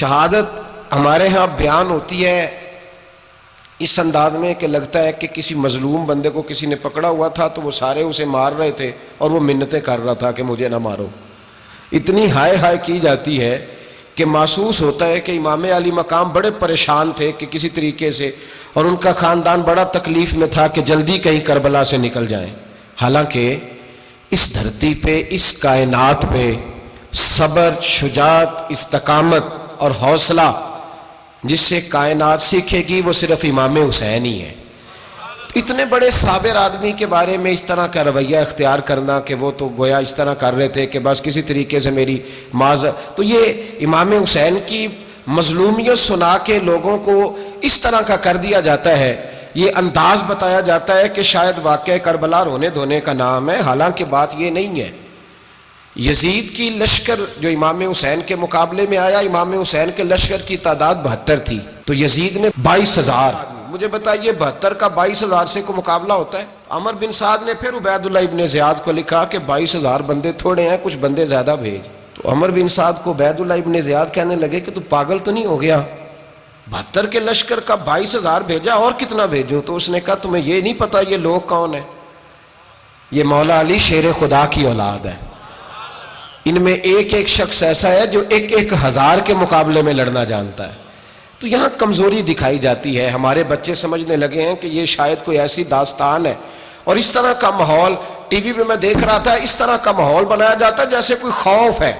شہادت ہمارے ہاں بیان ہوتی ہے اس انداز میں کہ لگتا ہے کہ کسی مظلوم بندے کو کسی نے پکڑا ہوا تھا تو وہ سارے اسے مار رہے تھے اور وہ منتیں کر رہا تھا کہ مجھے نہ مارو. اتنی ہائے ہائے کی جاتی ہے کہ محسوس ہوتا ہے کہ امام علی مقام بڑے پریشان تھے کہ کسی طریقے سے، اور ان کا خاندان بڑا تکلیف میں تھا کہ جلدی کہیں کربلا سے نکل جائیں. حالانکہ اس دھرتی پہ، اس کائنات پہ صبر، شجاعت، استقامت اور حوصلہ جس سے کائنات سیکھے گی وہ صرف امام حسین ہی ہے. اتنے بڑے صابر آدمی کے بارے میں اس طرح کا رویہ اختیار کرنا کہ وہ تو گویا اس طرح کر رہے تھے کہ بس کسی طریقے سے میری تو یہ امام حسین کی مظلومیت سنا کے لوگوں کو اس طرح کا کر دیا جاتا ہے. یہ انداز بتایا جاتا ہے کہ شاید واقعہ کربلا رونے دھونے کا نام ہے، حالانکہ بات یہ نہیں ہے. یزید کی لشکر جو امام حسین کے مقابلے میں آیا، امام حسین کے لشکر کی تعداد 72 تھی، تو یزید نے 22,000. مجھے بتائیے 72 کا 22,000 سے کو مقابلہ ہوتا ہے؟ عمر بن سعد نے پھر عبید اللہ ابن زیاد کو لکھا کہ 22,000 بندے تھوڑے ہیں، کچھ بندے زیادہ بھیج. تو عمر بن سعد کو عبید اللہ ابن زیاد کہنے لگے کہ تو پاگل تو نہیں ہو گیا، 72 کے لشکر کا 22,000 بھیجا، اور کتنا بھیجوں؟ تو اس نے کہا تمہیں یہ نہیں پتا یہ لوگ کون ہیں؟ یہ مولا علی شیر خدا کی اولاد ہے. ان میں ایک ایک شخص ایسا ہے جو 1,000 کے مقابلے میں لڑنا جانتا ہے. تو یہاں کمزوری دکھائی جاتی ہے. ہمارے بچے سمجھنے لگے ہیں کہ یہ شاید کوئی ایسی داستان ہے، اور اس طرح کا ماحول ٹی وی پہ میں دیکھ رہا تھا، اس طرح کا ماحول بنایا جاتا ہے جیسے کوئی خوف ہے.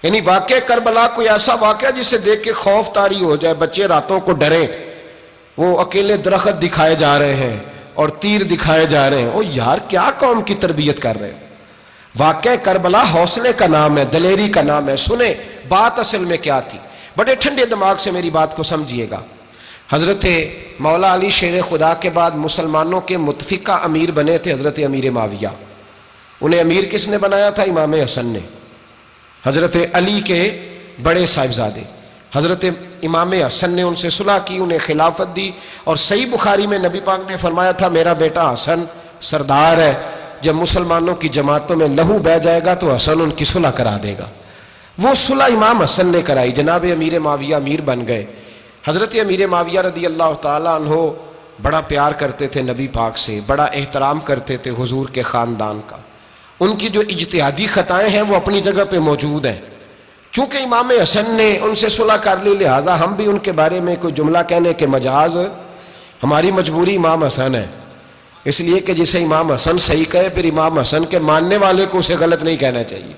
یعنی واقعہ کربلا کوئی ایسا واقعہ جسے دیکھ کے خوف طاری ہو جائے، بچے راتوں کو ڈریں. وہ اکیلے درخت دکھائے جا رہے ہیں اور تیر دکھائے جا رہے ہیں. او یار، کیا قوم کی تربیت کر رہے ہیں؟ واقعہ کربلا حوصلے کا نام ہے، دلیری کا نام ہے. سنیں بات اصل میں کیا تھی، بڑے ٹھنڈے دماغ سے میری بات کو سمجھیے گا. حضرت مولا علی شیر خدا کے بعد مسلمانوں کے متفقہ امیر بنے تھے حضرت امیر معاویہ. انہیں امیر کس نے بنایا تھا؟ امام حسن نے، حضرت علی کے بڑے صاحبزادے. حضرت امام حسن نے ان سے صلح کی، انہیں خلافت دی. اور صحیح بخاری میں نبی پاک نے فرمایا تھا میرا بیٹا حسن سردار ہے، جب مسلمانوں کی جماعتوں میں لہو بہہ جائے گا تو حسن ان کی صلح کرا دے گا. وہ صلح امام حسن نے کرائی. جناب امیر معاویہ امیر بن گئے. حضرت امیر معاویہ رضی اللہ تعالیٰ عنہ بڑا پیار کرتے تھے نبی پاک سے، بڑا احترام کرتے تھے حضور کے خاندان کا. ان کی جو اجتہادی خطائیں ہیں وہ اپنی جگہ پہ موجود ہیں. چونکہ امام حسن نے ان سے صلح کر لی، لہذا ہم بھی ان کے بارے میں کوئی جملہ کہنے کے مجاز، ہماری مجبوری امام حسن ہے. اس لیے کہ جسے امام حسن صحیح کہے پھر امام حسن کے ماننے والے کو اسے غلط نہیں کہنا چاہیے.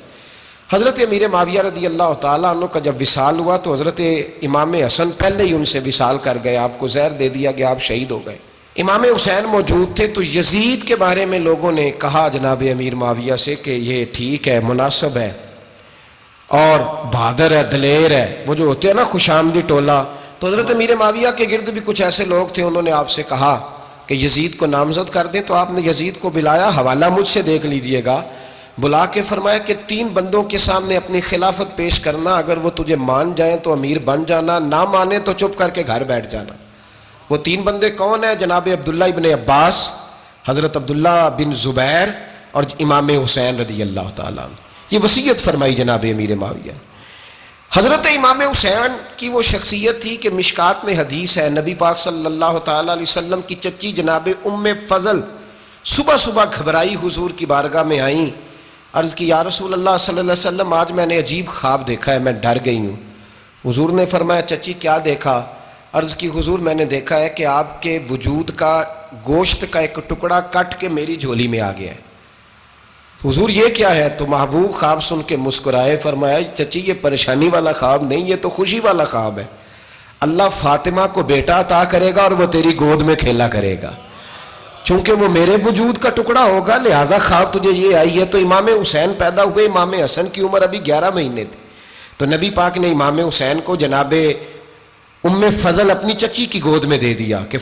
حضرت امیر معاویہ رضی اللہ تعالیٰ عنہ کا جب وصال ہوا تو حضرت امام حسن پہلے ہی ان سے وصال کر گئے، آپ کو زہر دے دیا گیا، آپ شہید ہو گئے. امام حسین موجود تھے. تو یزید کے بارے میں لوگوں نے کہا جناب امیر معاویہ سے کہ یہ ٹھیک ہے، مناسب ہے اور بہادر ہے، دلیر ہے، وہ جو ہوتے ہیں نا خوش آمدی ٹولہ. تو حضرت امیر معاویہ کے گرد بھی کچھ ایسے لوگ تھے، انہوں نے آپ سے کہا کہ یزید کو نامزد کر دیں. تو آپ نے یزید کو بلایا، حوالہ مجھ سے دیکھ لیجئے گا. بلا کے فرمایا کہ 3 بندوں کے سامنے اپنی خلافت پیش کرنا، اگر وہ تجھے مان جائیں تو امیر بن جانا، نہ مانے تو چپ کر کے گھر بیٹھ جانا. وہ 3 بندے کون ہیں؟ جناب عبداللہ ابن عباس، حضرت عبداللہ بن زبیر اور امام حسین رضی اللہ تعالیٰ عنہ. یہ وصیت فرمائی جناب امیر معاویہ. حضرت امام حسین کی وہ شخصیت تھی کہ مشکات میں حدیث ہے، نبی پاک صلی اللہ تعالیٰ علیہ وسلم کی چچی جناب ام فضل صبح صبح گھبرائی حضور کی بارگاہ میں آئیں. عرض کی یا رسول اللہ صلی اللہ علیہ وسلم، آج میں نے عجیب خواب دیکھا ہے، میں ڈر گئی ہوں. حضور نے فرمایا چچی کیا دیکھا؟ عرض کی حضور میں نے دیکھا ہے کہ آپ کے وجود کا گوشت کا ایک ٹکڑا کٹ کے میری جھولی میں آ گیا ہے. حضور یہ کیا ہے؟ تو محبوب خواب سن کے مسکرائے، فرمایا چچی یہ پریشانی والا خواب نہیں، یہ تو خوشی والا خواب ہے. اللہ فاطمہ کو بیٹا عطا کرے گا اور وہ تیری گود میں کھیلا کرے گا. چونکہ وہ میرے وجود کا ٹکڑا ہوگا لہذا خواب تجھے یہ آئی ہے. تو امام حسین پیدا ہوئے، امام حسن کی عمر ابھی 11 مہینے تھی. تو نبی پاک نے امام حسین کو جناب ام فضل اپنی چچی کی گود میں دے دیا کہ